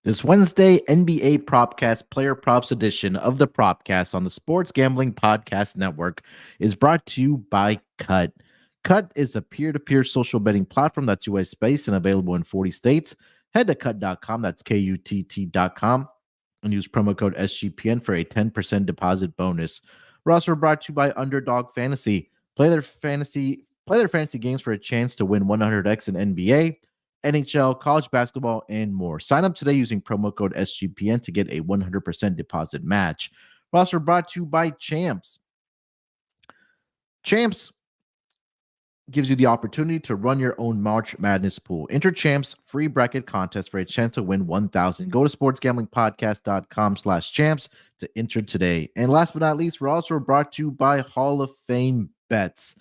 This Wednesday, NBA Propcast Player Props edition of the Propcast on the Sports Gambling Podcast Network is brought to you by Cut. Cut is a peer-to-peer social betting platform that's US-based and available in 40 states. Head to cut.com, that's KUTT.com, and use promo code SGPN for a 10% deposit bonus. We're also brought to you by Underdog Fantasy. Play their fantasy games for a chance to win 100x in NBA, NHL, college basketball, and more. Sign up today using promo code SGPN to get a 100% deposit match. We're also brought to you by Champs. Champs gives you the opportunity to run your own March Madness pool. Enter Champs free bracket contest for a chance to win $1,000. Go to sportsgamblingpodcast.com/champs to enter today. And last but not least, we're also brought to you by Hall of Fame Bets,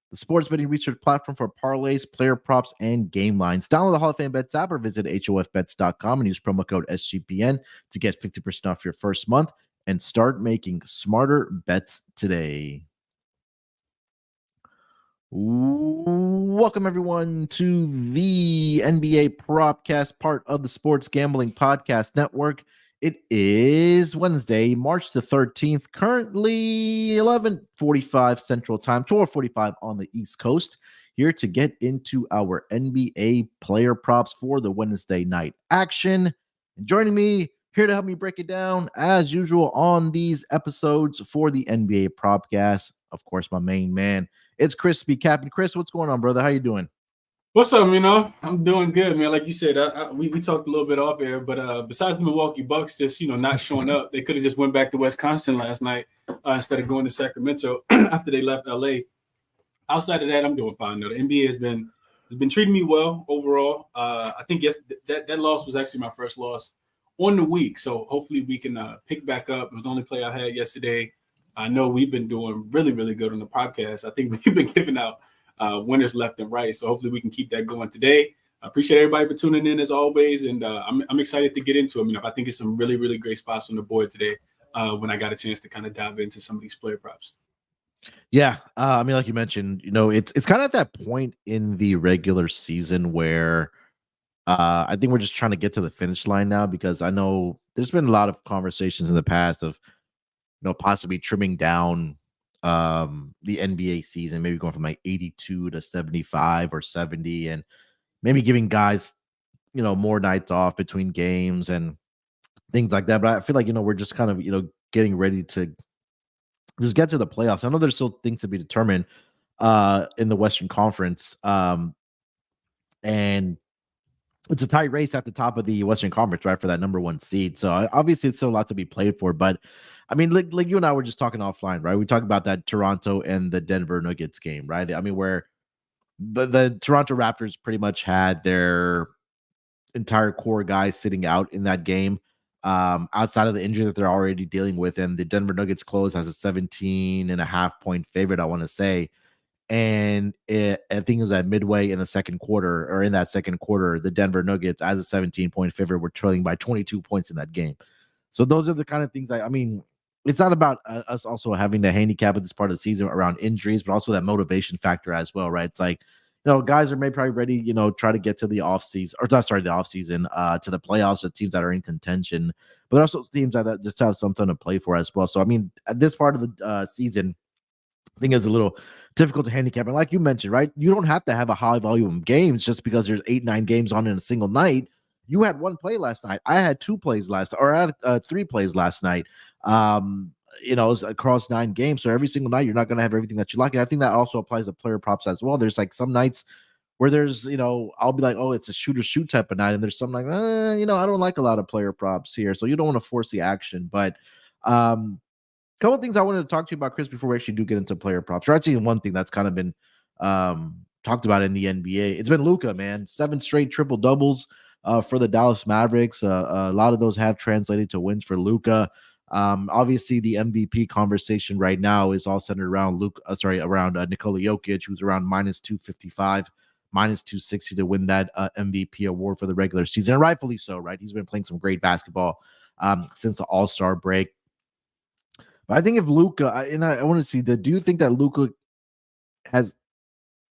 the sports betting research platform for parlays, player props, and game lines. Download the Hall of Fame Bets app or visit hofbets.com and use promo code SGPN to get 50% off your first month and start making smarter bets today. Welcome, everyone, to the NBA Propcast, part of the Sports Gambling Podcast Network. It is Wednesday, March the 13th, currently 11:45 Central Time, 12:45 on the East Coast, here to get into our NBA player props for the Wednesday night action. And joining me here to help me break it down, as usual, on these episodes for the NBA Propcast, of course, my main man, it's ChrisBeCappinn. Chris, what's going on, brother? How you doing? What's up, I'm doing good, man. Like you said, we talked a little bit off air, but besides the Milwaukee Bucks just, not showing up, they could have just went back to Wisconsin last night instead of going to Sacramento after they left LA. Outside of that, I'm doing fine. The NBA has been treating me well overall. I think that loss was actually my first loss on the week, so hopefully we can pick back up. It was the only play I had yesterday. I know we've been doing really, really good on the podcast. I think we've been giving out winners left and right. So hopefully we can keep that going today. I appreciate everybody for tuning in as always. And I'm excited to get into it. I think it's some really, really great spots on the board today when I got a chance to kind of dive into some of these player props. Yeah. Like you mentioned, it's kind of at that point in the regular season where I think we're just trying to get to the finish line now, because I know there's been a lot of conversations in the past of, possibly trimming down the NBA season, maybe going from like 82 to 75 or 70, and maybe giving guys, more nights off between games and things like that. But I feel like, we're just kind of, getting ready to just get to the playoffs. I know there's still things to be determined in the Western Conference. And it's a tight race at the top of the Western Conference, right, for that number one seed. So obviously it's still a lot to be played for. But like you and I were just talking offline, right? We talked about that Toronto and the Denver Nuggets game, right? Where the Toronto Raptors pretty much had their entire core guys sitting out in that game, outside of the injury that they're already dealing with. And the Denver Nuggets closed as a 17.5-point favorite, I want to say. And I think it was at midway in the second quarter, or in that second quarter, the Denver Nuggets, as a 17-point favorite, were trailing by 22 points in that game. So those are the kind of things it's not about us also having to handicap at this part of the season around injuries, but also that motivation factor as well, right? It's like, guys are maybe probably ready, try to get to the offseason, or not, sorry, the offseason, to the playoffs with teams that are in contention, but also teams that just have something to play for as well. So, at this part of the season, I think it's a little difficult to handicap. And like you mentioned, right, you don't have to have a high volume of games just because there's 8-9 games on in a single night. You had one play last night. I had 2 plays last, or I had 3 plays last night. It was across 9 games. So every single night, you're not going to have everything that you like. And I think that also applies to player props as well. There's like some nights where there's, I'll be like, oh, it's a shoot or shoot type of night. And there's some like, I don't like a lot of player props here. So you don't want to force the action. But couple of things I wanted to talk to you about, Chris, before we actually do get into player props. Or actually, one thing that's kind of been talked about in the NBA. It's been Luka, man. 7 straight triple doubles for the Dallas Mavericks. A lot of those have translated to wins for Luka. Obviously, the MVP conversation right now is all centered around Nikola Jokic, who's around minus 255, minus 260 to win that MVP award for the regular season, and rightfully so, right? He's been playing some great basketball since the All-Star break. But I think if Luka, I want to see do you think that Luka has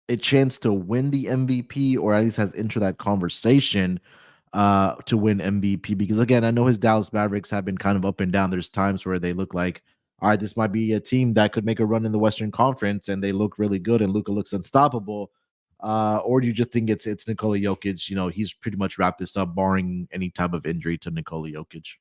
a chance to win the MVP, or at least has entered that conversation to win MVP, because again, I know his Dallas Mavericks have been kind of up and down. There's times where they look like, all right, this might be a team that could make a run in the Western Conference, and they look really good, and Luka looks unstoppable. Or do you just think it's Nikola Jokic? You know, he's pretty much wrapped this up, barring any type of injury to Nikola Jokic.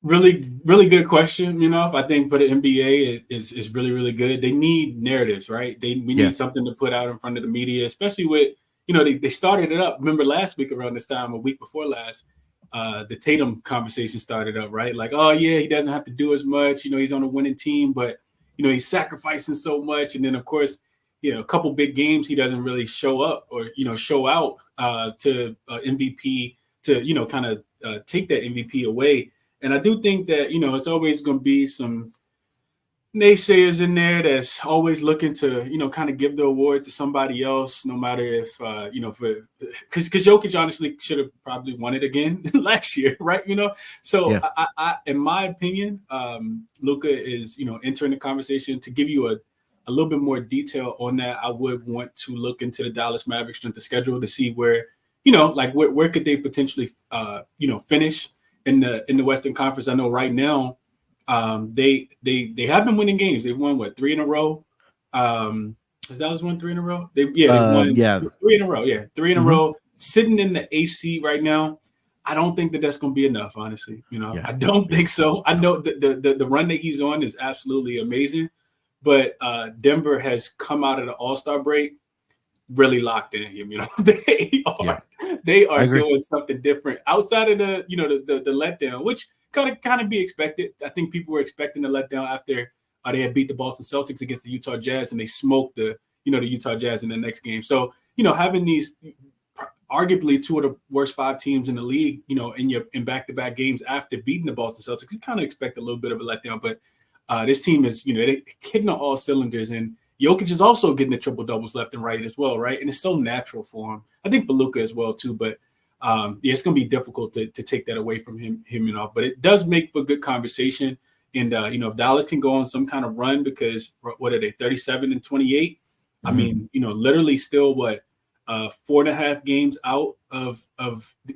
Really, really good question. You know, I think for the NBA is really, really good. They need narratives, right? We need something to put out in front of the media, especially with, you know, they started it up. Remember last week around this time, a week before last, the Tatum conversation started up, right? Like, oh yeah, he doesn't have to do as much. You know, he's on a winning team, but you know, he's sacrificing so much. And then of course, you know, a couple big games, he doesn't really show up or, you know, show out to MVP to, you know, kind of take that MVP away. And I do think that, you know, it's always going to be some naysayers in there that's always looking to, you know, kind of give the award to somebody else, no matter if, you know, because Jokic honestly should have probably won it again last year, right? You know, so I in my opinion, Luka is, you know, entering the conversation. To give you a little bit more detail on that, I would want to look into the Dallas Mavericks strength of schedule to see where, you know, like where could they potentially, you know, finish in the Western Conference. I know right now, they have been winning games. They've won 3 in a row. Has Dallas won 3 in a row? They won 3 in a row. Yeah, 3 in a row. Sitting in the AC right now. I don't think that's going to be enough, honestly. You know, I don't think so. I know the run that he's on is absolutely amazing, but Denver has come out of the All-Star break really locked in him. You know, they are doing something different outside of the, you know, the letdown, which kind of be expected. I think people were expecting the letdown after they had beat the Boston Celtics against the Utah Jazz, and they smoked the Utah Jazz in the next game. So, you know, having these arguably 2 of the worst 5 teams in the league, you know, in back-to-back games after beating the Boston Celtics, you kind of expect a little bit of a letdown. But this team is, you know, they're hitting on all cylinders, and Jokic is also getting the triple doubles left and right as well, right? And it's so natural for him. I think for Luka as well too, but it's going to be difficult to take that away from him, you know. But it does make for good conversation. And you know, if Dallas can go on some kind of run, because what are they, 37-28? I mean, you know, literally still 4.5 games out of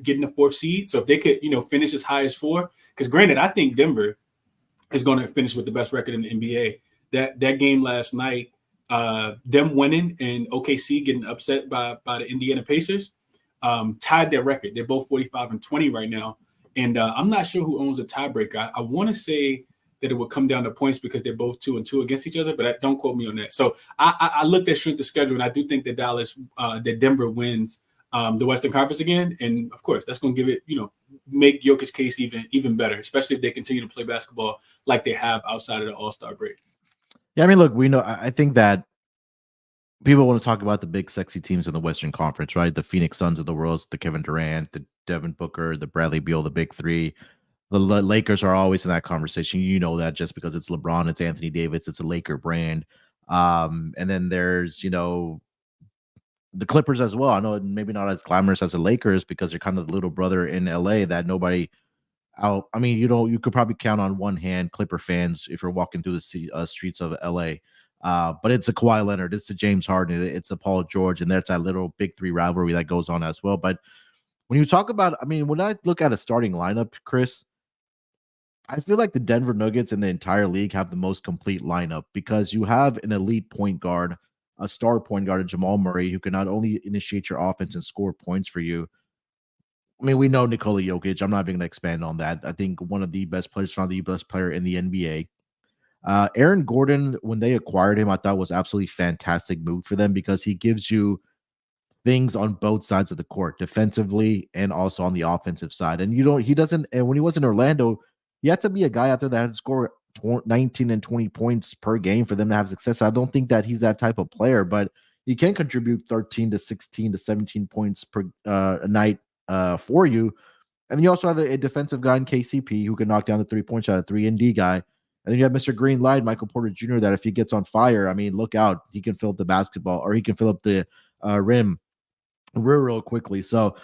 getting the 4th seed. So if they could, you know, finish as high as 4, because granted, I think Denver is going to finish with the best record in the NBA. That game last night, them winning and OKC getting upset by the Indiana Pacers, tied their record. They're both 45-20 right now. And I'm not sure who owns the tiebreaker. I want to say that it would come down to points because they're both 2-2 against each other, but don't quote me on that. So I looked at strength of schedule, and I do think that that Denver wins the Western Conference again. And of course, that's going to give it, you know, make Jokic's case even better, especially if they continue to play basketball like they have outside of the All-Star break. Yeah, I mean, look, we know. I think that people want to talk about the big, sexy teams in the Western Conference, right? The Phoenix Suns of the world, the Kevin Durant, the Devin Booker, the Bradley Beal, the big 3. The Lakers are always in that conversation. You know that just because it's LeBron, it's Anthony Davis, it's a Laker brand. And then there's, you know, the Clippers as well. I know maybe not as glamorous as the Lakers because they're kind of the little brother in LA that nobody out. I mean, you could probably count on one hand Clipper fans if you're walking through the streets of LA. But it's a Kawhi Leonard, it's a James Harden, it's a Paul George, and there's that little big 3 rivalry that goes on as well. But when you talk about, I mean, when I look at a starting lineup, Chris, I feel like the Denver Nuggets in the entire league have the most complete lineup because you have an elite point guard, a star point guard in Jamal Murray, who can not only initiate your offense and score points for you. I mean, we know Nikola Jokic. I'm not even going to expand on that. I think one of the best players, found the best player in the NBA. Aaron Gordon, when they acquired him, I thought was absolutely fantastic move for them because he gives you things on both sides of the court, defensively and also on the offensive side. And he doesn't, and when he was in Orlando, he had to be a guy out there that had to score 19 and 20 points per game for them to have success. I don't think that he's that type of player, but he can contribute 13 to 16 to 17 points per a night for you. And then you also have a defensive guy in KCP who can knock down the 3-point shot, a 3-and-D guy. And then you have Mr. Green Light, Michael Porter Jr., that if he gets on fire, I mean, look out. He can fill up the basketball, or he can fill up the rim real quickly. So,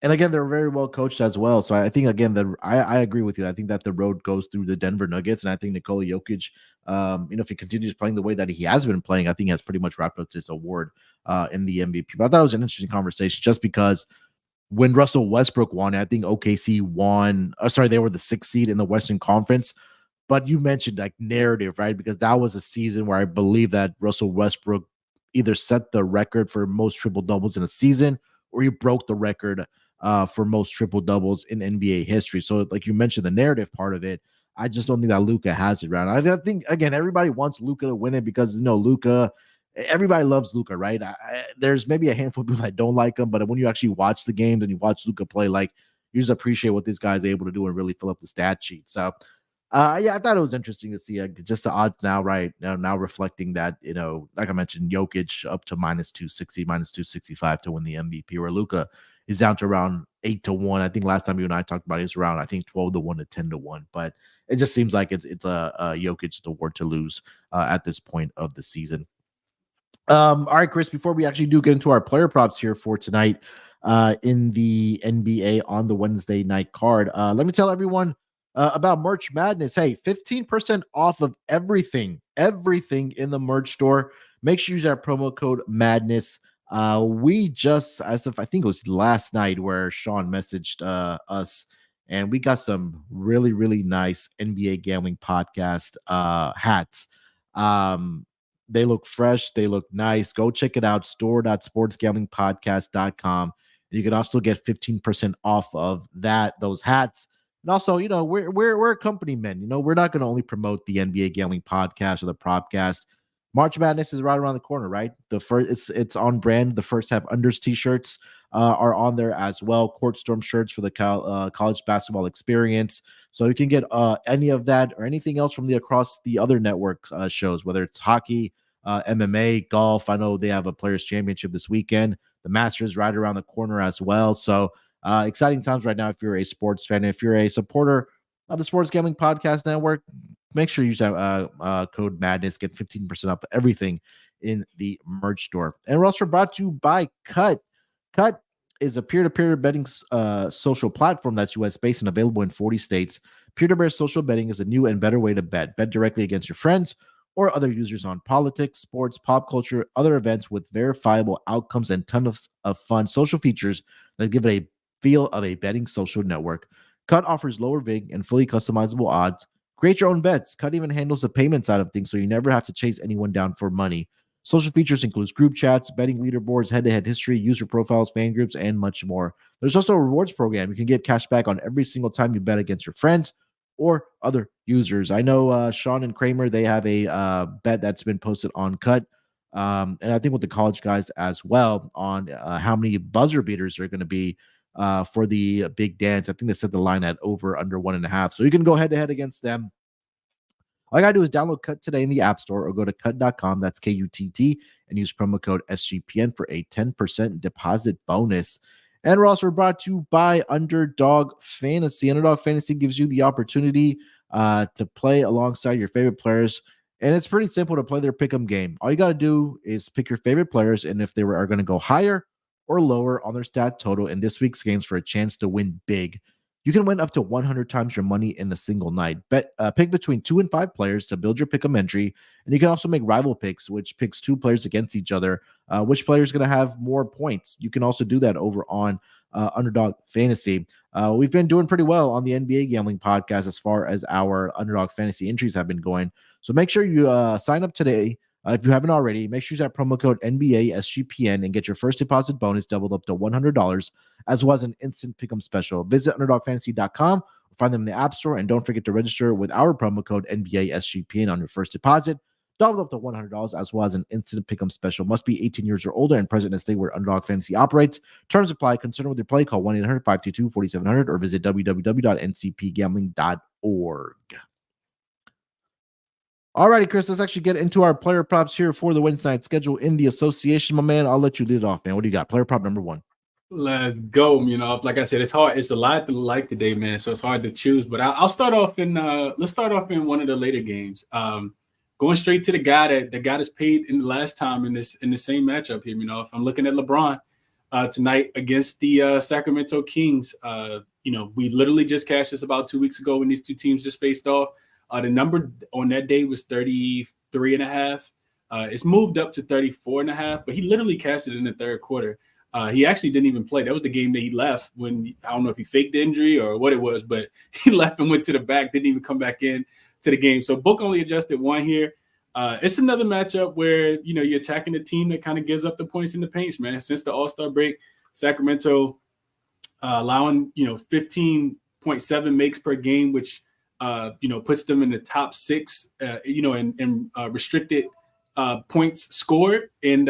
and again, they're very well coached as well. So I think, again, that I agree with you. I think that the road goes through the Denver Nuggets, and I think Nikola Jokic, if he continues playing the way that he has been playing, I think he has pretty much wrapped up his award in the MVP. But I thought it was an interesting conversation just because when Russell Westbrook won, I think OKC won. They were the 6th seed in the Western Conference. But you mentioned like narrative, right? Because that was a season where I believe that Russell Westbrook either set the record for most triple doubles in a season, or he broke the record for most triple doubles in NBA history. So, like you mentioned, the narrative part of it, I just don't think that Luka has it right. I think again, everybody wants Luka to win it because Luka. Everybody loves Luka, right? There's maybe a handful of people that don't like him, but when you actually watch the games and you watch Luka play, like you just appreciate what this guy's able to do and really fill up the stat sheet. So, yeah, I thought it was interesting to see just the odds now, right now reflecting that, like I mentioned, Jokic up to -260, -265 to win the MVP, where Luka is down to around 8-1. I think last time you and I talked about it, was around 12-1 to 10-1. But it just seems like it's a Jokic award to lose at this point of the season. All right, Chris, before we actually do get into our player props here for tonight in the NBA on the Wednesday night card, let me tell everyone about Merch Madness. Hey, 15% off of everything in the merch store. Make sure you use our promo code Madness. We just, as if I think it was last night, where Sean messaged us, and we got some really, really nice NBA Gambling Podcast hats. They look fresh. They look nice. Go check it out. store.sportsgamblingpodcast.com. You can also get 15% off of those hats. And also, we're a company men. We're not going to only promote the NBA Gambling Podcast or the Propcast. March Madness is right around the corner, right? The first, it's on brand. The first half unders t-shirts are on there as well. Court Storm shirts for the college basketball experience. So you can get any of that or anything else from across the other network shows, whether it's hockey, MMA, golf. I know they have a Players Championship this weekend. The Masters right around the corner as well. So exciting times right now if you're a sports fan. If you're a supporter of the Sports Gambling Podcast Network, make sure you use that code Madness. Get 15% off everything in the merch store. And we're also brought to you by Cut. Cut is a peer-to-peer betting social platform that's US-based and available in 40 states. Peer-to-peer social betting is a new and better way to bet. Bet directly against your friends or other users on politics, sports, pop culture, other events with verifiable outcomes and tons of fun social features that give it a feel of a betting social network. Cut offers lower vig and fully customizable odds. Create your own bets. Cut even handles the payment side of things, so you never have to chase anyone down for money. Social features includes group chats, betting leaderboards, head-to-head history, user profiles, fan groups, and much more. There's also a rewards program. You can get cash back on every single time you bet against your friends or other users. I know Sean and Kramer, they have a bet that's been posted on Cut. And I think with the college guys as well on how many buzzer beaters are going to be for the big dance. I think they set the line at over under 1.5. So you can go head to head against them. All you got to do is download Cut today in the App Store or go to cut.com. That's KUTT, and use promo code SGPN for a 10% deposit bonus. And we're also brought to you by Underdog Fantasy. Underdog Fantasy gives you the opportunity to play alongside your favorite players. And it's pretty simple to play their pick'em game. All you got to do is pick your favorite players, and if they are going to go higher or lower on their stat total in this week's games for a chance to win big. You can win up to 100 times your money in a single night. Pick between 2 and 5 players to build your pick'em entry, and you can also make rival picks, which picks 2 players against each other. Which player is going to have more points? You can also do that over on Underdog Fantasy. We've been doing pretty well on the NBA Gambling Podcast as far as our Underdog Fantasy entries have been going. So make sure you sign up today. If you haven't already, make sure you use that promo code NBA SGPN and get your first deposit bonus doubled up to $100, as well as an instant pick'em special. Visit UnderdogFantasy.com, find them in the App Store, and don't forget to register with our promo code NBA SGPN on your first deposit, doubled up to $100, as well as an instant pick'em special. Must be 18 years or older and present in a state where Underdog Fantasy operates. Terms apply. Concerned with your play, call 1-800-522-4700 or visit www.ncpgambling.org. Alrighty, Chris, let's actually get into our player props here for the Wednesday night schedule in the association. My man, I'll let you lead it off, man. What do you got? Player prop number 1. Let's go. Like I said, it's hard. It's a lot to like today, man. So it's hard to choose. But I'll start off in. Let's start off in one of the later games. Going straight to the guy that got us paid in the last time in the same matchup here. If I'm looking at LeBron tonight against the Sacramento Kings. We literally just cashed this about 2 weeks ago when these two teams just faced off. The number on that day was 33.5. It's moved up to 34.5, but he literally cashed it in the third quarter. He actually didn't even play. That was the game that he left when, I don't know if he faked the injury or what it was, but he left and went to the back, didn't even come back in to the game. So Book only adjusted 1 here. It's another matchup where, you're attacking a team that kind of gives up the points in the paints, man. Since the All-Star break, Sacramento allowing, 15.7 makes per game, which, puts them in the top 6, in restricted points scored. And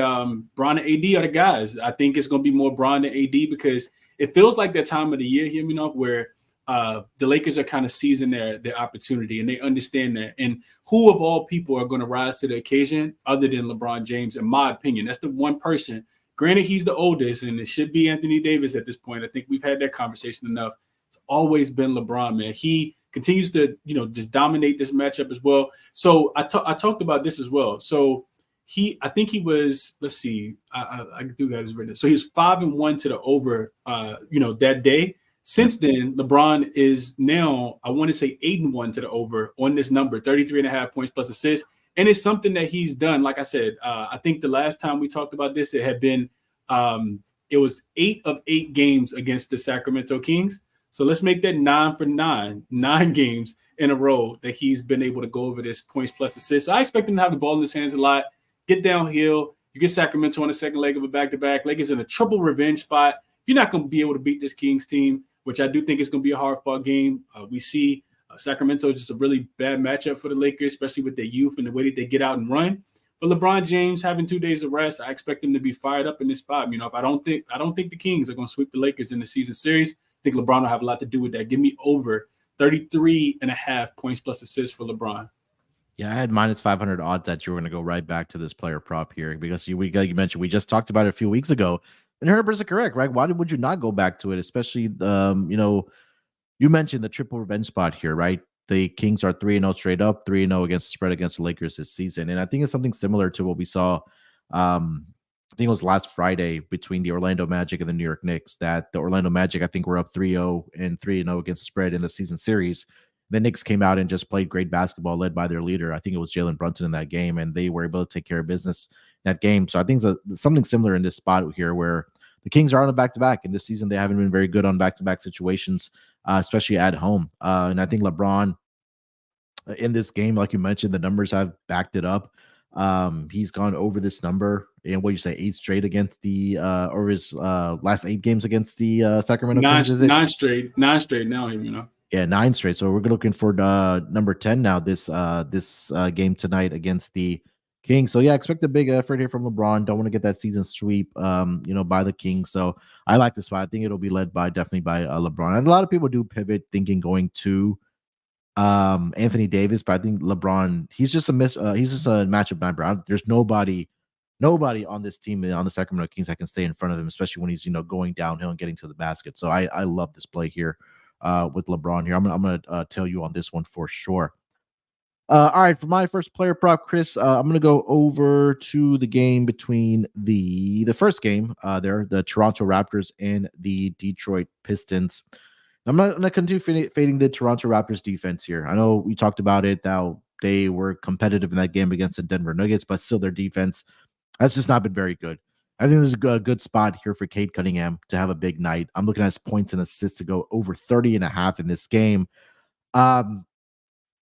Bron and AD are the guys. I think it's going to be more Bron than AD because it feels like that time of the year here, where the Lakers are kind of seizing their opportunity, and they understand that. And who of all people are going to rise to the occasion other than LeBron James, in my opinion? That's the one person. Granted, he's the oldest, and it should be Anthony Davis at this point. I think we've had that conversation enough. It's always been LeBron, man. He continues to, just dominate this matchup as well. So I talked about this as well. So I think he was, let's see, I do got his written. So he was 5-1 to the over, that day. Since then, LeBron is now, I want to say 8-1 to the over on this number, 33.5 points plus assists. And it's something that he's done. Like I said, I think the last time we talked about this, it had been, it was 8 of 8 games against the Sacramento Kings. So let's make that 9 for 9 games in a row that he's been able to go over this points plus assists. So I expect him to have the ball in his hands a lot, get downhill. You get Sacramento on the second leg of a back-to-back. Lakers in a triple revenge spot. You're not going to be able to beat this Kings team, which I do think is going to be a hard-fought game. We see Sacramento is just a really bad matchup for the Lakers, especially with their youth and the way that they get out and run. But LeBron James having 2 days of rest, I expect him to be fired up in this spot. If I don't think the Kings are going to sweep the Lakers in the season series. I think LeBron will have a lot to do with that. Give me over 33.5 points plus assists for LeBron. Yeah, I had minus 500 odds that you were going to go right back to this player prop here because you mentioned, we just talked about it a few weeks ago, and 100% correct, right? Why would you not go back to it? Especially, you mentioned the triple revenge spot here, right? The Kings are 3-0 straight up, 3-0 against the spread against the Lakers this season. And I think it's something similar to what we saw, I think it was last Friday between the Orlando Magic and the New York Knicks, that the Orlando Magic, I think, were up 3-0 and 3-0 against the spread in the season series. The Knicks came out and just played great basketball led by their leader. I think it was Jalen Brunson in that game, and they were able to take care of business in that game. So I think it's something similar in this spot here where the Kings are on a back-to-back. And this season, they haven't been very good on back-to-back situations, especially at home. And I think LeBron in this game, like you mentioned, the numbers have backed it up. He's gone over this number in what you say 8 straight against the or his last 8 games against the Sacramento Kings. Is it 9 straight now? Yeah, 9 straight. So we're looking for number 10 now. This game tonight against the Kings. So yeah, expect a big effort here from LeBron. Don't want to get that season sweep, by the Kings. So I like this fight. I think it'll be led definitely by LeBron. And a lot of people do pivot, thinking going to Anthony Davis, but I think LeBron, he's just a matchup nightmare. There's nobody on this team on the Sacramento Kings that can stay in front of him, especially when he's going downhill and getting to the basket. So I love this play here with LeBron here. I'm gonna tell you on this one for sure. All right, for my first player prop, Chris, I'm gonna go over to the game between the first game the Toronto Raptors and the Detroit Pistons. I'm not going to continue fading the Toronto Raptors defense here. I know we talked about it, how they were competitive in that game against the Denver Nuggets, but still their defense has just not been very good. I think there's a good spot here for Cade Cunningham to have a big night. I'm looking at his points and assists to go over 30.5 in this game. When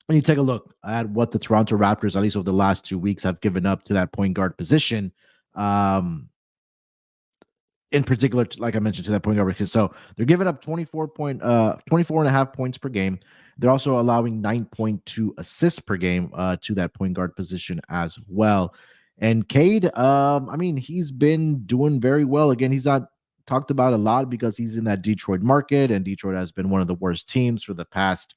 you take a look at what the Toronto Raptors, at least over the last 2 weeks, have given up to that point guard position, in particular, like I mentioned, to that point guard, because so they're giving up 24.5 points per game. They're also allowing 9.2 assists per game to that point guard position as well. And Cade, he's been doing very well. Again, he's not talked about a lot because he's in that Detroit market, and Detroit has been one of the worst teams for the past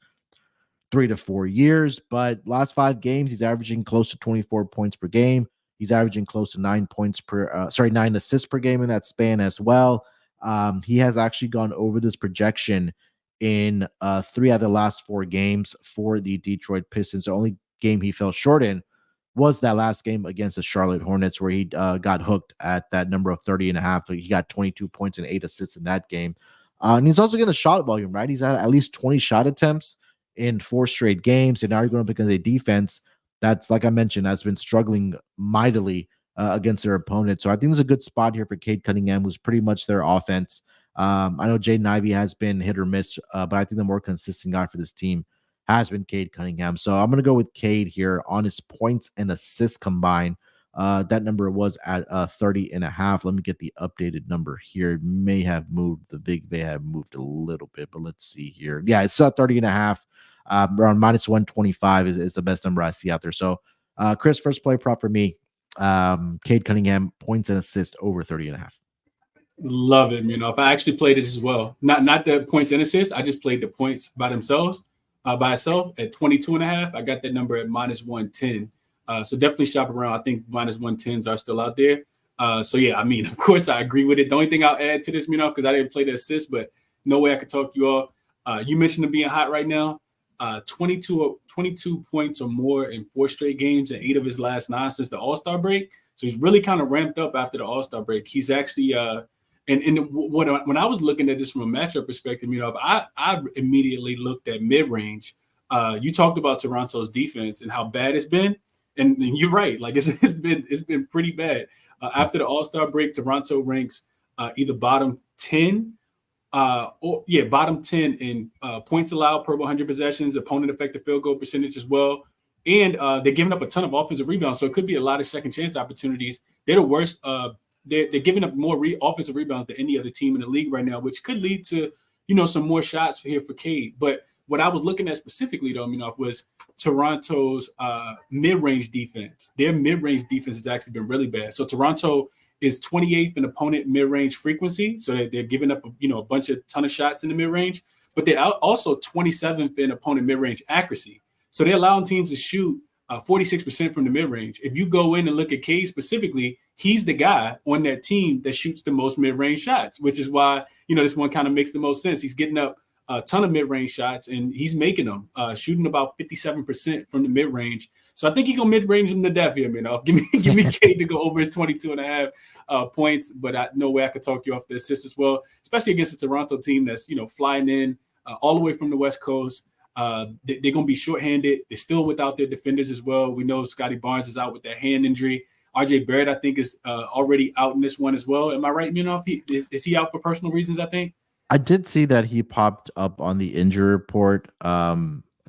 3 to 4 years. But last 5 games, he's averaging close to 24 points per game. He's averaging close to 9 assists per game in that span as well. He has actually gone over this projection in 3 out of the last 4 games for the Detroit Pistons. The only game he fell short in was that last game against the Charlotte Hornets, where he got hooked at that number of 30.5. So he got 22 points and 8 assists in that game. And he's also getting the shot volume, right? He's at least 20 shot attempts in 4 straight games. And now you're going up against a defense that's, like I mentioned, has been struggling mightily against their opponent. So I think there's a good spot here for Cade Cunningham, who's pretty much their offense. I know Jaden Ivey has been hit or miss, but I think the more consistent guy for this team has been Cade Cunningham. So I'm going to go with Cade here on his points and assists combined. That number was at 30.5. Let me get the updated number here. It may have moved. The big may have moved a little bit, but let's see here. Yeah, it's 30.5. Around minus 125 is the best number I see out there. So, Chris, first play prop for me. Cade Cunningham points and assists over 30.5. Love it, Munaf. I actually played it as well. Not the points and assists. I just played the points by themselves, by itself at 22.5. I got that number at minus 110. So definitely shop around. I think minus 110s are still out there. So yeah, I mean, of course I agree with it. The only thing I'll add to this, Munaf, because I didn't play the assist, but no way I could talk you all. You mentioned him being hot right now. 22 points or more in 4 straight games and 8 of his last 9 since the All-Star break. So he's really kind of ramped up after the All-Star break. He's actually when I was looking at this from a matchup perspective, I immediately looked at mid-range. You talked about Toronto's defense and how bad it's been, and you're right. Like it's been pretty bad. After the All-Star break, Toronto ranks either bottom 10 in points allowed per 100 possessions, opponent effective field goal percentage as well. And they're giving up a ton of offensive rebounds. So it could be a lot of second chance opportunities. They're the worst. They're giving up more offensive rebounds than any other team in the league right now, which could lead to, some more shots here for Cade. But what I was looking at specifically, though, was Toronto's mid-range defense. Their mid-range defense has actually been really bad. So Toronto is 28th in opponent mid-range frequency. So they're giving up, a ton of shots in the mid-range, but they're also 27th in opponent mid-range accuracy. So they're allowing teams to shoot 46% from the mid-range. If you go in and look at Cade specifically, he's the guy on that team that shoots the most mid-range shots, which is why, this one kind of makes the most sense. He's getting up a ton of mid-range shots, and he's making them, shooting about 57% from the mid-range. So I think he can mid-range him to death here, Give me Cade to go over his 22.5 points, but no way I could talk you off the assist as well, especially against a Toronto team that's, flying in all the way from the West Coast. They're going to be shorthanded. They're still without their defenders as well. We know Scotty Barnes is out with that hand injury. RJ Barrett, I think, is already out in this one as well. Am I right, Munaf? Is he out for personal reasons, I think? I did see that he popped up on the injury report. I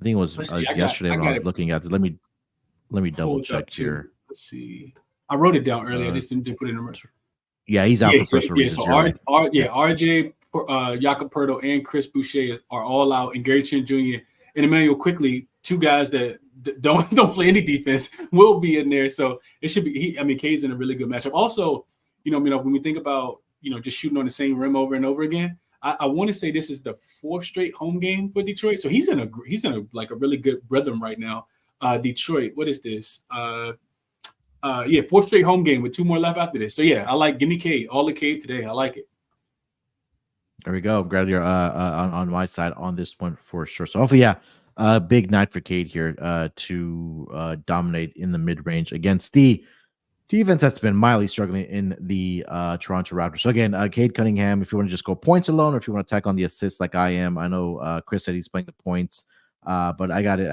think it was yesterday when I was looking at it. Let me double check here. Let's see. I wrote it down earlier. I just didn't put it in the record. Yeah, he's out for personal reasons. So RJ, Jakob Poeltl, and Chris Boucher are all out, and Gary Trent Jr. and Emmanuel Quickly, 2 guys that don't play any defense, will be in there. So it should be. Cade's in a really good matchup. Also, when we think about just shooting on the same rim over and over again, I want to say this is the 4th straight home game for Detroit. So he's in a really good rhythm right now. Detroit, what is this? 4th straight home game with 2 more left after this. So yeah, give me Cade, all the Cade today. I like it. There we go. I'm glad you're on my side on this one for sure. So hopefully, big night for Cade here to dominate in the mid-range against the defense that's been mildly struggling in the Toronto Raptors. So again, Cade Cunningham, if you want to just go points alone, or if you want to tack on the assists like I am. I know Chris said he's playing the points, but I got it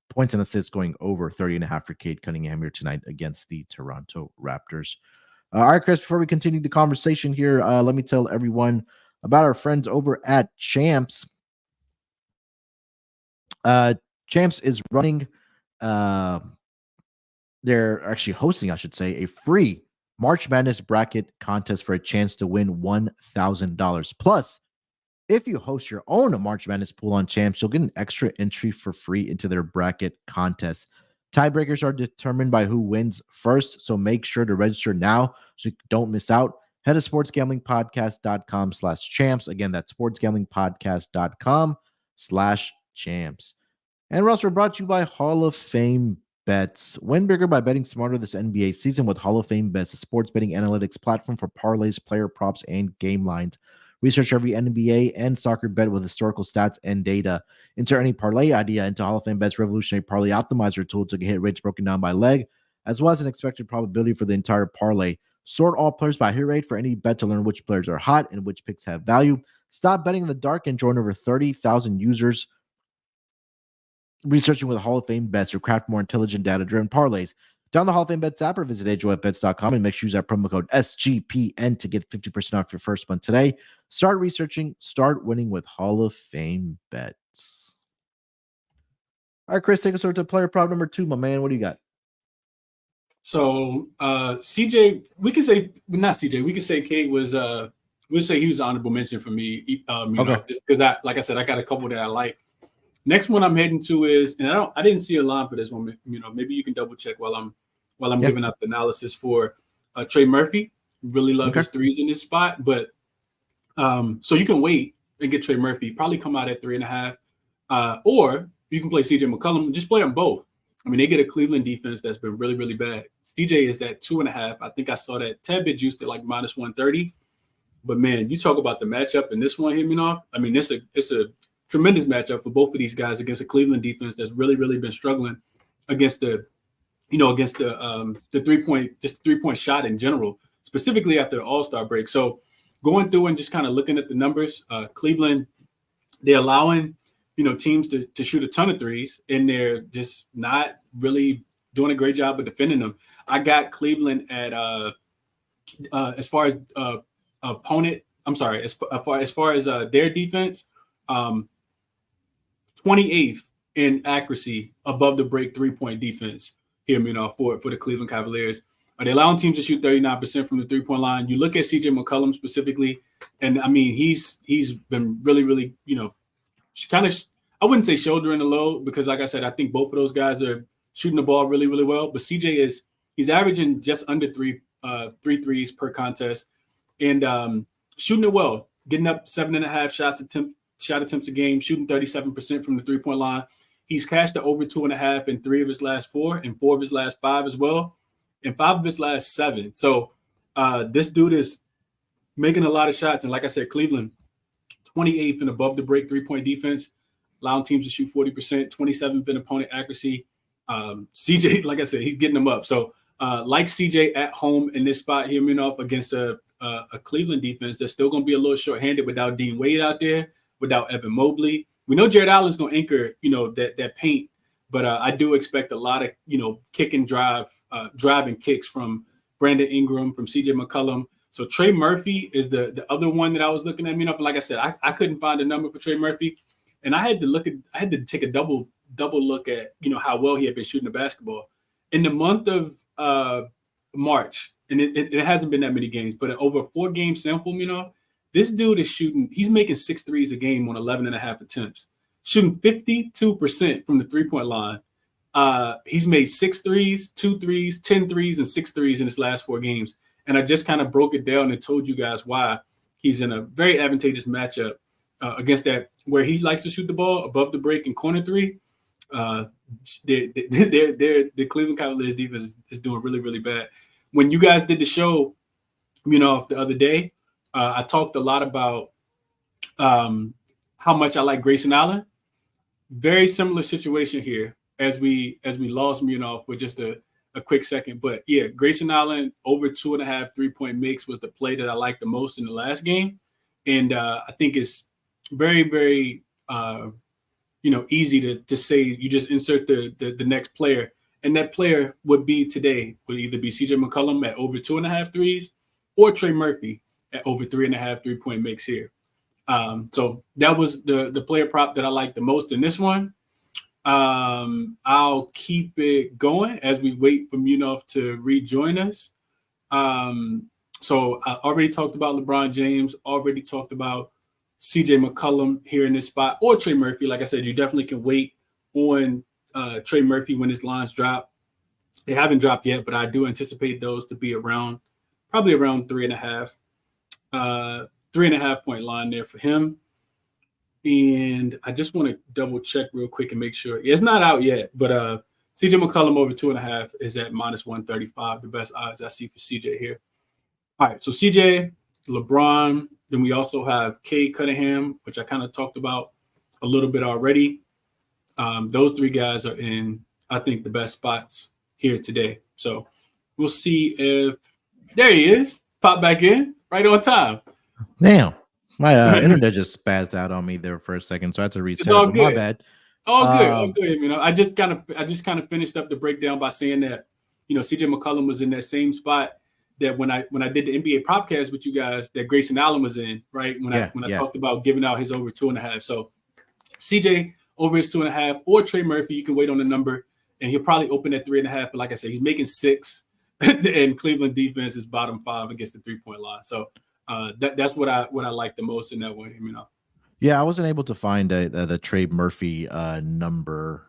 points and assists going over 30.5 for Cade Cunningham here tonight against the Toronto Raptors. All right, Chris, before we continue the conversation here, let me tell everyone about our friends over at Champs. Champs is running, they're actually hosting, I should say, a free March Madness bracket contest for a chance to win $1,000. Plus, if you host your own March Madness pool on Champs, you'll get an extra entry for free into their bracket contest. Tiebreakers are determined by who wins first, so make sure to register now so you don't miss out. Head to sportsgamblingpodcast.com/champs. Again, that's sportsgamblingpodcast.com/champs. And we're also brought to you by Hall of Fame Bets. Win bigger by betting smarter this NBA season with Hall of Fame Bets, a sports betting analytics platform for parlays, player props, and game lines. Research every NBA and soccer bet with historical stats and data. Enter any parlay idea into Hall of Fame Bet's revolutionary parlay optimizer tool to get hit rates broken down by leg, as well as an expected probability for the entire parlay. Sort all players by hit rate for any bet to learn which players are hot and which picks have value. Stop betting in the dark and join over 30,000 users researching with Hall of Fame Bets to craft more intelligent data-driven parlays. Down the Hall of Fame Bets app or visit edgeoifbets.com and make sure you use that promo code SGPN to get 50% off your first month today. Start researching, start winning with Hall of Fame bets. All right, Chris, take us over to player prop number 2, my man. What do you got? So CJ, we can say not CJ. We can say Kate was. We'll say he was an honorable mention for me. You know, just because like I said, I got a couple that I like. Next one I'm heading to is, and I didn't see a line for this one. You know, maybe you can double check while I'm giving out the analysis for Trey Murphy. Really love his threes in this spot, but so you can wait and get Trey Murphy. Probably come out at 3.5, or you can play CJ McCullum. Just play them both. I mean, they get a Cleveland defense that's been really, really bad. CJ is at 2.5. I think I saw that tad bit juiced at like minus 130. But man, you talk about the matchup in this one, hit me off. I mean, it's a tremendous matchup for both of these guys against a Cleveland defense that's really, really been struggling against the 3-point shot in general, specifically after the All-Star break. So going through and just kind of looking at the numbers, Cleveland, they're allowing teams to shoot a ton of threes, and they're just not really doing a great job of defending them. I got Cleveland at as far as opponent. I'm sorry, as far as their defense, 28th in accuracy above the break 3-point defense. Hear me now for the Cleveland Cavaliers. Are they allowing teams to shoot 39% from the 3-point line? You look at CJ McCullum specifically, and I mean he's been really, really kind of, I wouldn't say shouldering the load, because like I said, I think both of those guys are shooting the ball really, really well. But CJ he's averaging just under three threes per contest, and shooting it well, getting up 7.5 shot attempts a game, shooting 37% from the 3-point line. He's cashed the over 2.5 in 3 of his last 4 and 4 of his last 5 as well, and 5 of his last 7. So this dude is making a lot of shots. And like I said, Cleveland, 28th and above the break 3-point defense, allowing teams to shoot 40%, 27th in opponent accuracy. CJ, like I said, he's getting them up. So like CJ at home in this spot, hear me off, against a Cleveland defense that's still going to be a little short-handed without Dean Wade out there, without Evan Mobley. We know Jared Allen's going to anchor, that paint, but I do expect a lot of, kick and drive and kicks from Brandon Ingram, from CJ McCullum. So Trey Murphy is the other one that I was looking at. Like I said, I couldn't find a number for Trey Murphy, and I had to take a double look at how well he had been shooting the basketball in the month of March, and it hasn't been that many games, but over a 4-game sample, this dude is shooting. He's making 6 threes a game on 11.5 attempts, shooting 52% from the 3-point line. He's made 6 threes, 2 threes, 10 threes, and 6 threes in his last 4 games. And I just kind of broke it down and told you guys why he's in a very advantageous matchup against that, where he likes to shoot the ball above the break and corner 3. The Cleveland Cavaliers defense is doing really, really bad. When you guys did the show, the other day, I talked a lot about how much I like Grayson Allen. Very similar situation here as we lost Munaf for just a quick second. But yeah, Grayson Allen over 2.5 3-point makes was the play that I liked the most in the last game. And I think it's very, very easy to say you just insert the next player. And that player would either be CJ McCullum at over 2.5 threes, or Trey Murphy at over 3.5 3-point makes here. So that was the player prop that I liked the most in this one. I'll keep it going as we wait for Munaf to rejoin us. So I already talked about LeBron James, already talked about CJ McCullum here in this spot, or Trey Murphy. Like I said, you definitely can wait on Trey Murphy when his lines drop. They haven't dropped yet, but I do anticipate those to be probably around 3.5. 3.5 point line there for him. And I just want to double check real quick and make sure. It's not out yet, but CJ McCullum over 2.5 is at minus 135, the best odds I see for CJ here. All right, so CJ, LeBron, then we also have Cade Cunningham, which I kind of talked about a little bit already. Those 3 guys are in, I think, the best spots here today. So we'll see if there he is. Pop back in right on time. Damn, my internet just spazzed out on me there for a second, so I had to reset. All good. My bad. All good. I just kind of finished up the breakdown by saying that, CJ McCullum was in that same spot that when I did the NBA Propcast with you guys, that Grayson Allen was in, right? When I talked about giving out his over 2.5. So CJ over his 2.5, or Trey Murphy, you can wait on the number, and he'll probably open at 3.5. But like I said, he's making 6, and Cleveland defense is bottom 5 against the 3-point line. So that's what I like the most in that one. Yeah, I wasn't able to find the Trey Murphy number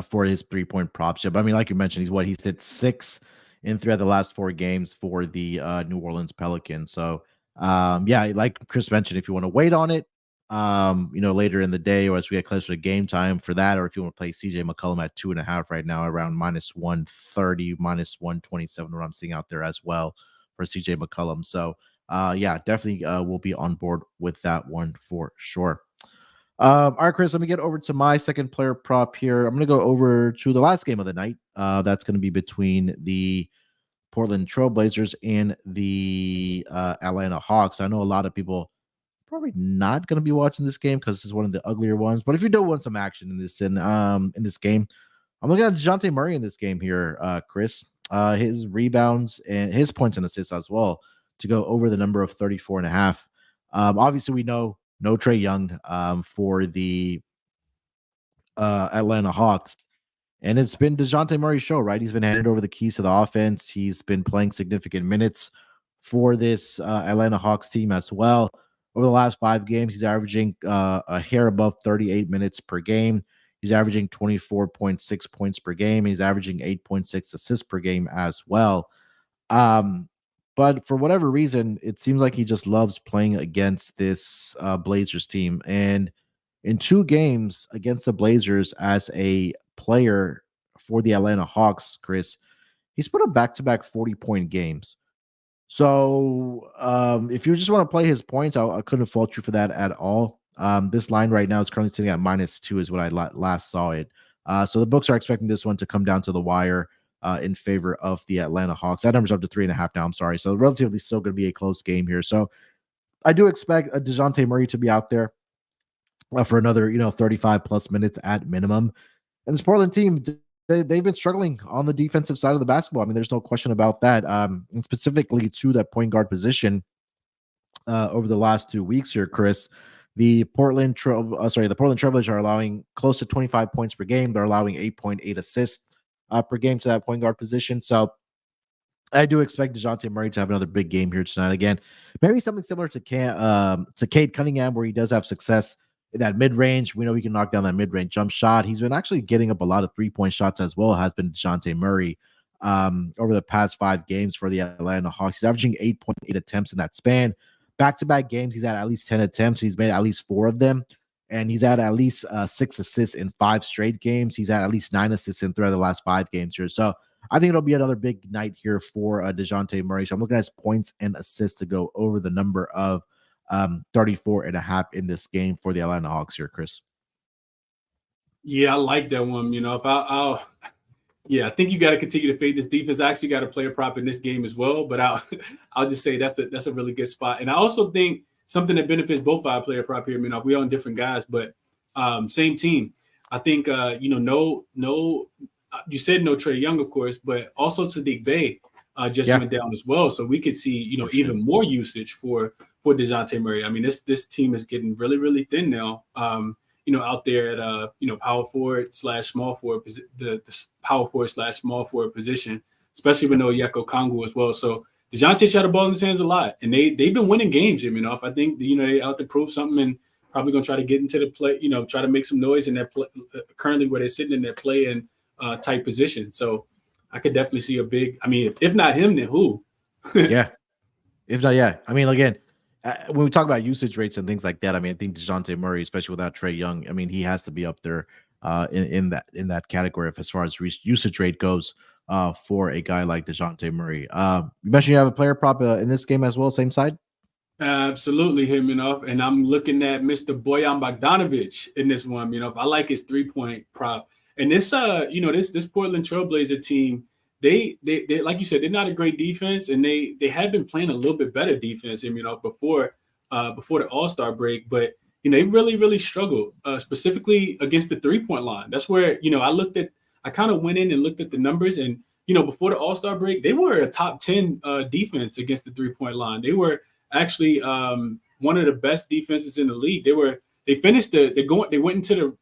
for his 3-point props. But I mean, like you mentioned, he's hit 6 in 3 of the last 4 games for the New Orleans Pelicans. So yeah, like Chris mentioned, if you want to wait on it, later in the day or as we get closer to game time for that, or if you want to play CJ McCollum at 2.5 right now, around -130, -127, what I'm seeing out there as well for CJ McCollum. So yeah, definitely we'll be on board with that one for sure. All right, Chris, let me get over to my second player prop here. I'm going to go over to the last game of the night. That's going to be between the Portland Trailblazers and the Atlanta Hawks. I know a lot of people probably not going to be watching this game because this is one of the uglier ones. But if you do want some action in this game, I'm looking at Dejounte Murray in this game here, Chris. His rebounds and his points and assists as well to go over the number of 34.5. Obviously, we know no Trae Young for the Atlanta Hawks. And it's been Dejounte Murray's show, right? He's been handed over the keys to the offense. He's been playing significant minutes for this Atlanta Hawks team as well. Over the last 5 games, he's averaging a hair above 38 minutes per game. He's averaging 24.6 points per game. He's averaging 8.6 assists per game as well. But for whatever reason, it seems like he just loves playing against this Blazers team. And in 2 games against the Blazers as a player for the Atlanta Hawks, Chris, he's put up back-to-back 40-point games. So if you just want to play his points, I couldn't fault you for that at all. This line right now is currently sitting at -2 is what I last saw it. So the books are expecting this one to come down to the wire in favor of the Atlanta Hawks. That number's up to 3.5 now. I'm sorry. So relatively still going to be a close game here. So I do expect Dejounte Murray to be out there for another, 35 plus minutes at minimum. And this Portland team, they've been struggling on the defensive side of the basketball. I mean, there's no question about that. And specifically to that point guard position over the last 2 weeks here, Chris, the Portland Trailblazers are allowing close to 25 points per game. They're allowing 8.8 assists per game to that point guard position. So I do expect Dejounte Murray to have another big game here tonight. Again, maybe something similar to Cade Cunningham, where he does have success in that mid-range. We know he can knock down that mid-range jump shot. He's been actually getting up a lot of 3-point shots as well, has been Dejounte Murray over the past 5 games for the Atlanta Hawks. He's averaging 8.8 attempts in that span. Back-to-back games, he's had at least 10 attempts. He's made at least 4 of them. And he's had at least 6 assists in 5 straight games. He's had at least 9 assists in 3 of the last 5 games here. So I think it'll be another big night here for Dejounte Murray. So I'm looking at his points and assists to go over the number of 34.5 in this game for the Atlanta Hawks here, Chris. Yeah, I like that one. I think you got to continue to fade this defense. I actually got a player prop in this game as well, but I'll just say that's a really good spot. And I also think something that benefits both our player prop here. We on different guys, but same team. I think you said no Trae Young, of course, but also Sadiq Bey went down as well. So we could see, even more usage for Dejounte Murray. I mean, this team is getting really, really thin now. Out there at power forward / small forward, the power forward / small forward position, especially with no Yeko Kongu as well. So Dejounte's had the ball in his hands a lot, and they've been winning games. I think they out to prove something and probably gonna try to get into the play. Try to make some noise in that play, currently where they're sitting in that play and type position. So I could definitely see a big. I mean, if not him, then who? Yeah, if not, yeah. I mean, again, when we talk about usage rates and things like that, I mean, I think Dejounte Murray, especially without Trae Young, I mean, he has to be up there in that category as far as usage rate goes for a guy like Dejounte Murray. You mentioned you have a player prop in this game as well, same side. Absolutely, him and I'm looking at Mr. Bojan Bogdanovic in this one. I like his 3-point prop, and this this Portland Trailblazer team. They like you said, they're not a great defense, and they had been playing a little bit better defense, before the All-Star break. But they really, really struggled, specifically against the 3-point line. That's where I I kind of went in and looked at the numbers, and before the All-Star break, they were a top 10 defense against the 3-point line. They were actually one of the best defenses in the league. They finished they went into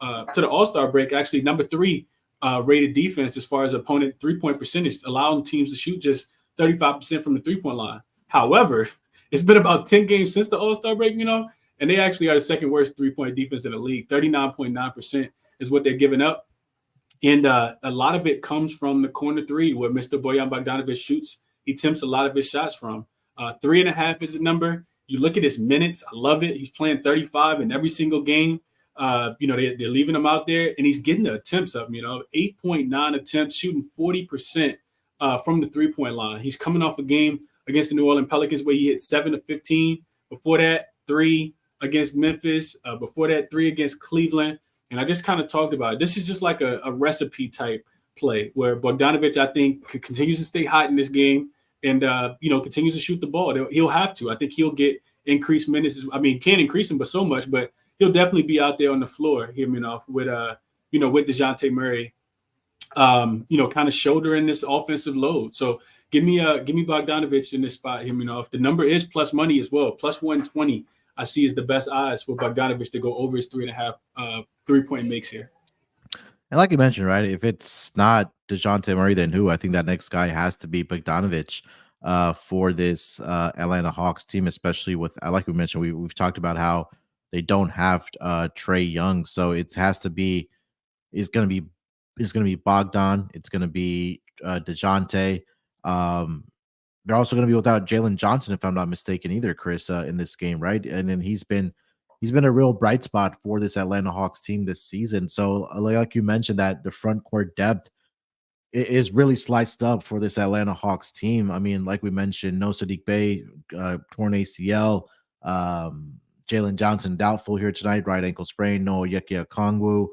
the All-Star break actually number 3 rated defense as far as opponent 3-point percentage, allowing teams to shoot just 35% from the 3-point line. However, it's been about 10 games since the All-Star break, and they actually are the second worst 3-point defense in the league. 39.9% is what they're giving up. And a lot of it comes from the corner 3 where Mr. Bojan Bogdanovic shoots. He attempts a lot of his shots from. 3.5 is the number. You look at his minutes. I love it. He's playing 35 in every single game. They're leaving him out there, and he's getting the attempts up, 8.9 attempts, shooting 40% from the 3-point line. He's coming off a game against the New Orleans Pelicans where he hit 7 of 15. Before that, 3 against Memphis. Before that, 3 against Cleveland. And I just kind of talked about it. This is just like a recipe type play where Bogdanovic, I think, continues to stay hot in this game and, continues to shoot the ball. He'll have to. I think he'll get increased minutes. I mean, can't increase him, but so much. But he'll definitely be out there on the floor, with Dejounte Murray, kind of shouldering this offensive load. So give me Bogdanovic in this spot, The number is plus money as well, plus 120. I see is the best odds for Bogdanovic to go over his 3.5 3-point makes here. And like you mentioned, right, if it's not Dejounte Murray, then who? I think that next guy has to be Bogdanovic for this Atlanta Hawks team, especially with, like we mentioned, we've talked about how they don't have Trae Young, so it has to be. It's going to be Bogdan. It's going to be Dejounte. They're also going to be without Jalen Johnson, if I'm not mistaken, either, Chris, in this game, right? And then he's been a real bright spot for this Atlanta Hawks team this season. So, like you mentioned, that the front court depth is really sliced up for this Atlanta Hawks team. I mean, like we mentioned, no Sadiq Bey, torn ACL. Jalen Johnson doubtful here tonight, right ankle sprain. No Onyeka Okongwu.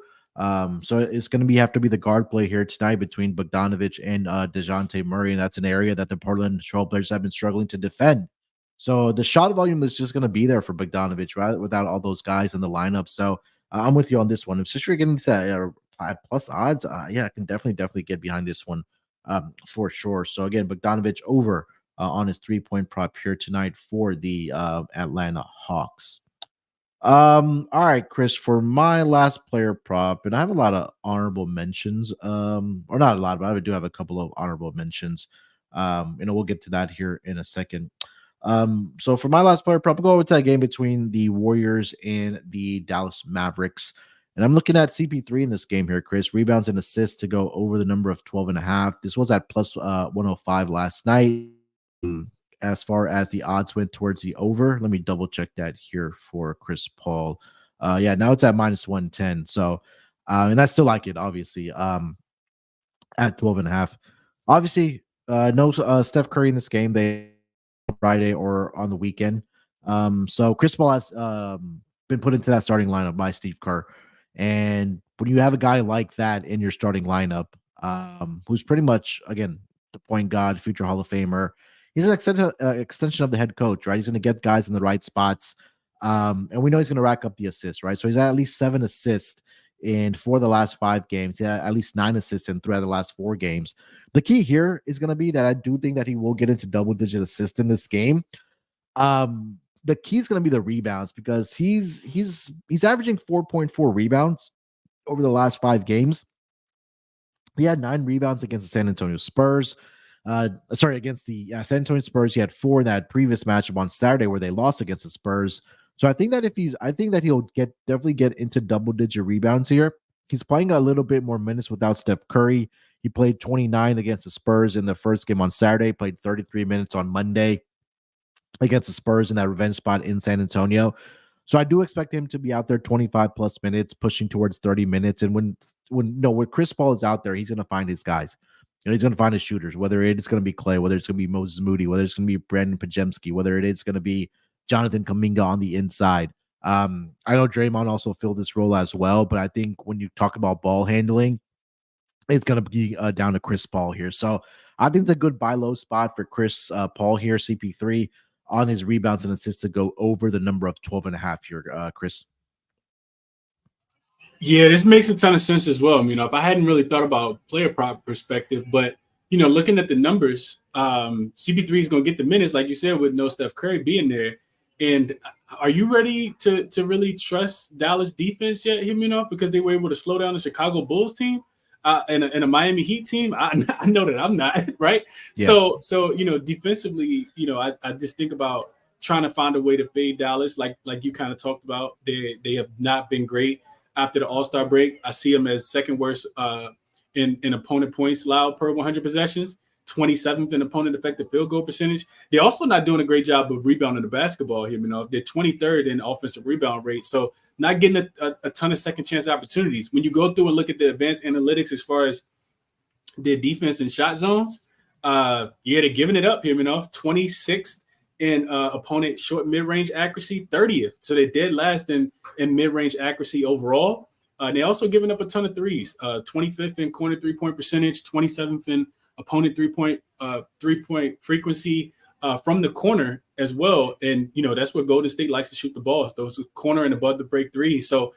So it's going to have to be the guard play here tonight between Bogdanovic and Dejounte Murray, and that's an area that the Portland Trailblazers have been struggling to defend. So the shot volume is just going to be there for Bogdanovic, right, without all those guys in the lineup. So I'm with you on this one. If you're getting to plus odds, I can definitely get behind this one for sure. So again, Bogdanovic over on his 3-point prop here tonight for the Atlanta Hawks. All right, Chris, for my last player prop, and I have a lot of honorable mentions, or not a lot, but I do have a couple of honorable mentions. We'll get to that here in a second. So for my last player prop, I'll go over to that game between the Warriors and the Dallas Mavericks. And I'm looking at CP3 in this game here, Chris. Rebounds and assists to go over the number of 12.5. This was at plus 105 last night. As far as the odds went towards the over, let me double check that here for Chris Paul. Now it's at minus 110. So, and I still like it, obviously, at 12.5. Obviously, no Steph Curry in this game. They Friday or on the weekend. So Chris Paul has been put into that starting lineup by Steve Kerr. And when you have a guy like that in your starting lineup, who's pretty much, again, the point guard, future Hall of Famer, he's an extension of the head coach, right? He's going to get guys in the right spots. And we know he's going to rack up the assists, right? So he's at least 7 assists in 4 of the last 5 games. He had at least 9 assists in 3 of the last 4 games. The key here is going to be that I do think that he will get into double-digit assists in this game. The key is going to be the rebounds, because he's averaging 4.4 rebounds over the last 5 games. He had 9 rebounds against the San Antonio Spurs. Against the San Antonio Spurs. He had 4 in that previous matchup on Saturday where they lost against the Spurs. So I think that he'll definitely get into double-digit rebounds here. He's playing a little bit more minutes without Steph Curry. He played 29 against the Spurs in the first game on Saturday, played 33 minutes on Monday against the Spurs in that revenge spot in San Antonio. So I do expect him to be out there 25 plus minutes, pushing towards 30 minutes. And when Chris Paul is out there, he's going to find his guys. He's going to find his shooters, whether it's going to be Clay, whether it's going to be Moses Moody, whether it's going to be Brandon Pajemski, whether it is going to be Jonathan Kuminga on the inside. I know Draymond also filled this role as well, but I think when you talk about ball handling, it's going to be down to Chris Paul here. So I think it's a good buy low spot for Chris Paul here, CP3, on his rebounds and assists to go over the number of 12.5 here, Chris. Yeah, this makes a ton of sense as well. If I hadn't really thought about player prop perspective, but looking at the numbers, CP3 is going to get the minutes, like you said, with no Steph Curry being there. And are you ready to really trust Dallas defense yet, because they were able to slow down the Chicago Bulls team and a Miami Heat team? I know that I'm not, right? Yeah. So defensively, I just think about trying to find a way to fade Dallas, like you kind of talked about. They have not been great after the All-Star break. I see them as second worst in opponent points allowed per 100 possessions, 27th in opponent effective field goal percentage. They're also not doing a great job of rebounding the basketball here. They're 23rd in offensive rebound rate, so not getting a ton of second chance opportunities. When you go through and look at the advanced analytics as far as their defense and shot zones, they're giving it up here. 26th in opponent short mid-range accuracy, 30th. So they're dead last in mid-range accuracy overall. They also giving up a ton of threes, 25th in corner three-point percentage, 27th in opponent three-point frequency from the corner as well. And, that's what Golden State likes to shoot the ball, those corner and above the break threes. So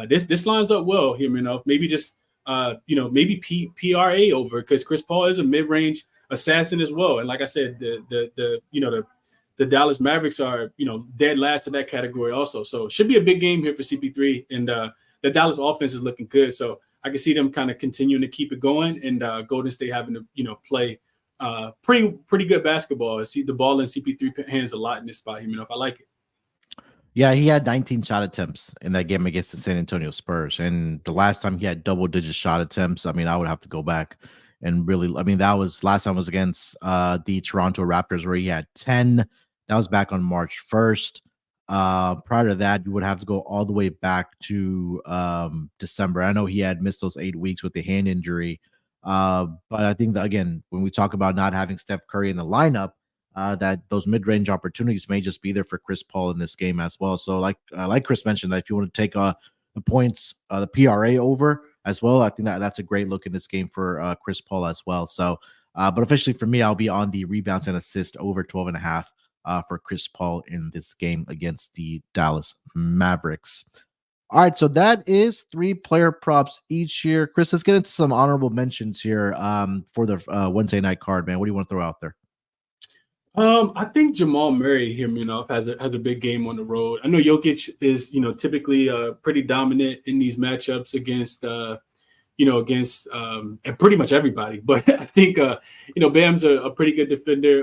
this lines up well here, maybe just, maybe PRA over, because Chris Paul is a mid-range assassin as well. And like I said, the Dallas Mavericks are, dead last in that category also. So it should be a big game here for CP3. And the Dallas offense is looking good. So I can see them kind of continuing to keep it going, and Golden State having to, play pretty good basketball. I see the ball in CP3 hands a lot in this spot here, if I like it. Yeah, he had 19 shot attempts in that game against the San Antonio Spurs. And the last time he had double-digit shot attempts, I mean, I would have to go back and really, that was last time was against the Toronto Raptors, where he had 10. That was back on March 1st. Prior to that, you would have to go all the way back to December. I know he had missed those 8 weeks with the hand injury. But I think that, again, when we talk about not having Steph Curry in the lineup, that those mid-range opportunities may just be there for Chris Paul in this game as well. So like Chris mentioned, that if you want to take the points, the PRA over as well, I think that's a great look in this game for Chris Paul as well. So, but officially for me, I'll be on the rebounds and assist over 12.5 for Chris Paul in this game against the Dallas Mavericks. All right, so that is 3 player props each year. Chris, let's get into some honorable mentions here for the Wednesday night card, man. What do you want to throw out there? I think Jamal Murray here, has a big game on the road. I know Jokic is, typically pretty dominant in these matchups against and pretty much everybody. But I think, Bam's a pretty good defender.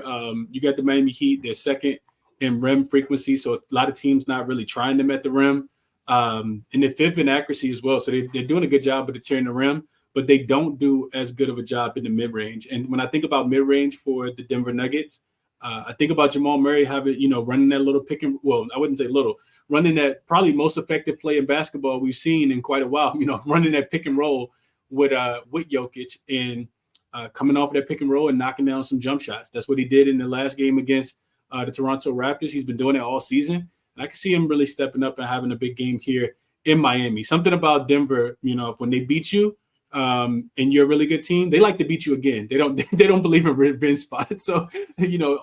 You got the Miami Heat, they're second in rim frequency, so a lot of teams not really trying them at the rim. And they're fifth in accuracy as well, so they're doing a good job of deterring the rim, but they don't do as good of a job in the mid-range. And when I think about mid-range for the Denver Nuggets, I think about Jamal Murray having, running that little I wouldn't say little, running that probably most effective play in basketball we've seen in quite a while, running that pick and roll with Jokic and coming off of that pick and roll and knocking down some jump shots. That's what he did in the last game against the Toronto Raptors. He's been doing it all season. And I can see him really stepping up and having a big game here in Miami. Something about Denver, when they beat you, and you're a really good team, they like to beat you again. They don't believe in revenge spots. So,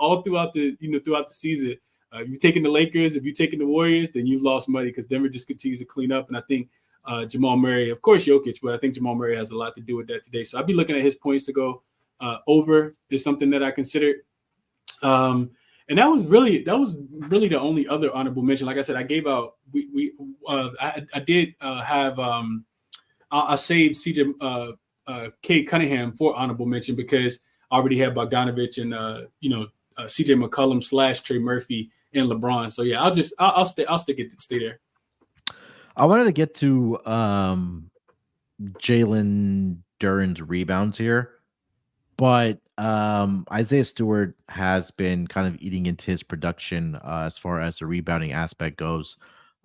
all throughout the season, if you're taking the Lakers, if you're taking the Warriors, then you've lost money, because Denver just continues to clean up. And I think Jamal Murray, of course, Jokic, but I think Jamal Murray has a lot to do with that today. So I'd be looking at his points to go over is something that I considered. And that was really the only other honorable mention. Like I said, I gave out. I did have. I saved CJ Kate Cunningham for honorable mention, because I already had Bogdanovich and CJ McCullum / Trey Murphy and LeBron. So yeah, I'll stay there. I wanted to get to Jalen Duren's rebounds here, but Isaiah Stewart has been kind of eating into his production as far as the rebounding aspect goes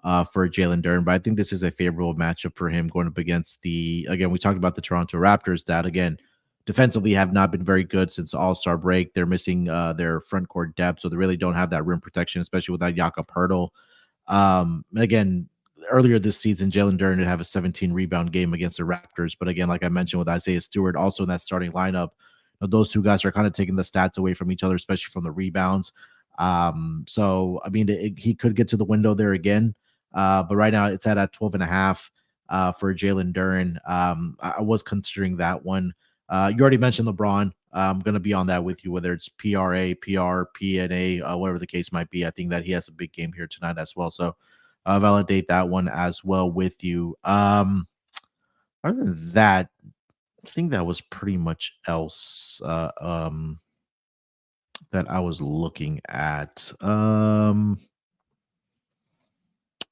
for Jalen Duren. But I think this is a favorable matchup for him going up against again, we talked about the Toronto Raptors that, again, defensively have not been very good since the All-Star break. They're missing their front court depth, so they really don't have that rim protection, especially without Jakob Poeltl. Again, earlier this season, Jalen Duren did have a 17 rebound game against the Raptors. But again, like I mentioned with Isaiah Stewart, also in that starting lineup, those two guys are kind of taking the stats away from each other, especially from the rebounds. So, I mean, he could get to the window there again. But right now it's at 12.5. for Jalen Duren. I was considering that one. You already mentioned LeBron. I'm going to be on that with you, whether it's PRA, PR, PNA, whatever the case might be. I think that he has a big game here tonight as well. So validate that one as well with you. Other than that, I think that was pretty much else that I was looking at.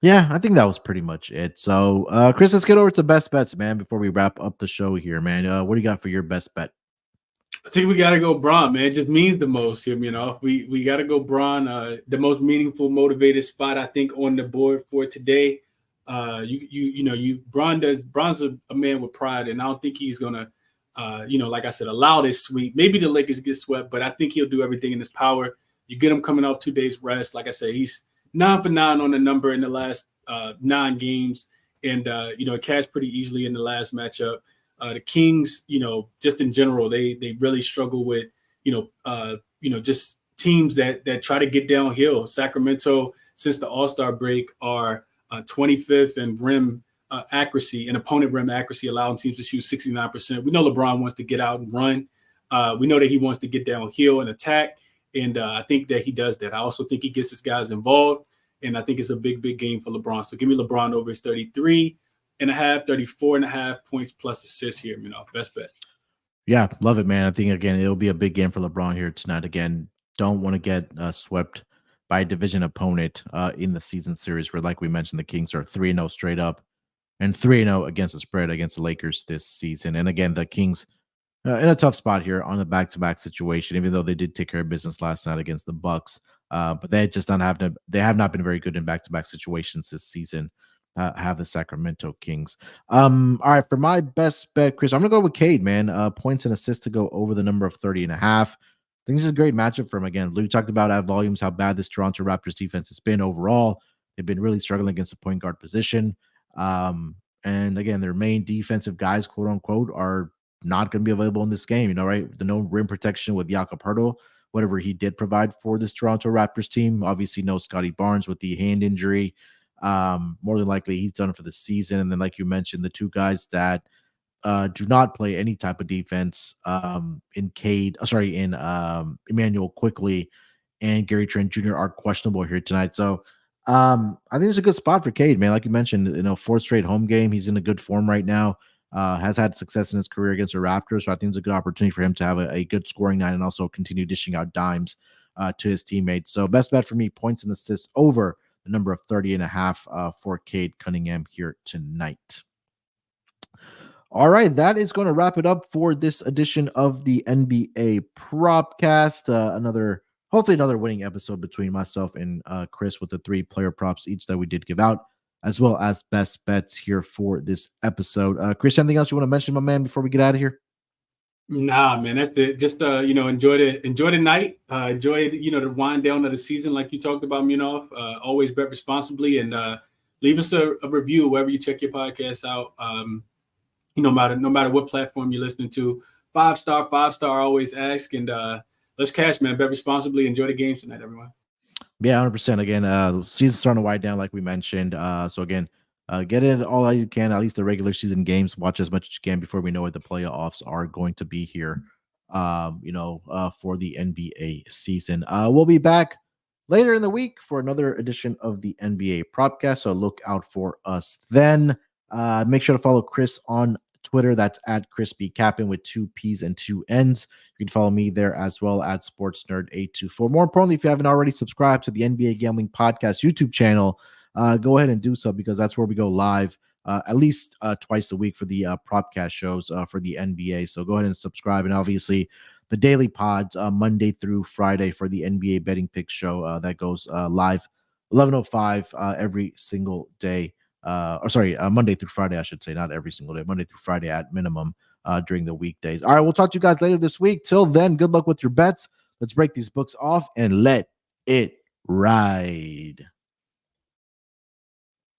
Yeah, I think that was pretty much it. So, Chris, let's get over to best bets, man, before we wrap up the show here, man. What do you got for your best bet? I think we got to go Bron, man. It just means the most here, you know. We got to go Bron. The most meaningful, motivated spot, I think, on the board for today. Bron's a man with pride, and I don't think he's gonna, like I said, allow this sweep. Maybe the Lakers get swept, but I think he'll do everything in his power. You get him coming off 2 days rest. Like I said, he's 9 for 9 on the number in the last 9 games, and cashed pretty easily in the last matchup. The Kings, just in general, they really struggle with, just teams that try to get downhill. Sacramento, since the All-Star break, are 25th in rim accuracy and opponent rim accuracy, allowing teams to shoot 69%. We know LeBron wants to get out and run. We know that he wants to get downhill and attack, and I think that he does that. I also think he gets his guys involved, and I think it's a big, big game for LeBron. So give me LeBron over his 34.5 points plus assists here, best bet. Yeah, love it, man. I think, again, it'll be a big game for LeBron here tonight. Again, don't want to get swept by a division opponent in the season series where, like we mentioned, the Kings are 3-0 straight up and 3-0 against the spread against the Lakers this season. And again, the Kings in a tough spot here on the back-to-back situation, even though they did take care of business last night against the Bucks. But they have not been very good in back-to-back situations this season. Have the Sacramento Kings. All right, for my best bet, Chris, I'm gonna go with Cade, man. Points and assists to go over the number of 30.5. I think this is a great matchup for him. Again, Lou talked about at volumes how bad this Toronto Raptors defense has been overall. They've been really struggling against the point guard position. And again, their main defensive guys, quote unquote, are not going to be available in this game. Right? The no rim protection with Jakob Poeltl, whatever he did provide for this Toronto Raptors team. Obviously, no Scotty Barnes with the hand injury. More than likely, he's done for the season. And then, like you mentioned, the two guys that do not play any type of defense in Emmanuel Quickly and Gary Trent Jr. are questionable here tonight. So I think it's a good spot for Cade, man. Like you mentioned, 4th straight home game. He's in a good form right now. Has had success in his career against the Raptors. So I think it's a good opportunity for him to have a good scoring night and also continue dishing out dimes to his teammates. So best bet for me, points and assists over the number of 30.5 for Cade Cunningham here tonight. All right, that is going to wrap it up for this edition of the NBA Propcast. Hopefully another winning episode between myself and Chris with the 3 player props each that we did give out, as well as best bets here for this episode. Chris, anything else you want to mention, my man, before we get out of here? Nah, man, that's it. Just enjoy the night. Enjoy the wind down of the season, like you talked about, Munaf. Always bet responsibly, and leave us a review wherever you check your podcast out. No matter what platform you're listening to. 5-star, always ask, and let's cash, man. Bet responsibly. Enjoy the games tonight, everyone. Yeah, 100%. Again, season's starting to wind down, like we mentioned. So again, get in all you can, at least the regular season games. Watch as much as you can before we know what the playoffs are going to be here. For the NBA season. We'll be back later in the week for another edition of the NBA Propcast. So look out for us then. Make sure to follow Chris on Twitter. That's at ChrisBeCappinn with 2 P's and 2 N's. You can follow me there as well at SportsNerd824. More importantly, if you haven't already subscribed to the NBA Gambling Podcast YouTube channel, go ahead and do so, because that's where we go live at least twice a week for the Propcast shows for the NBA. So go ahead and subscribe. And obviously the daily pods Monday through Friday for the NBA Betting Picks show that goes live 11:05 every single day. Monday through Friday, I should say, not every single day, Monday through Friday at minimum during the weekdays. All right, we'll talk to you guys later this week. Till then, good luck with your bets. Let's break these books off and let it ride.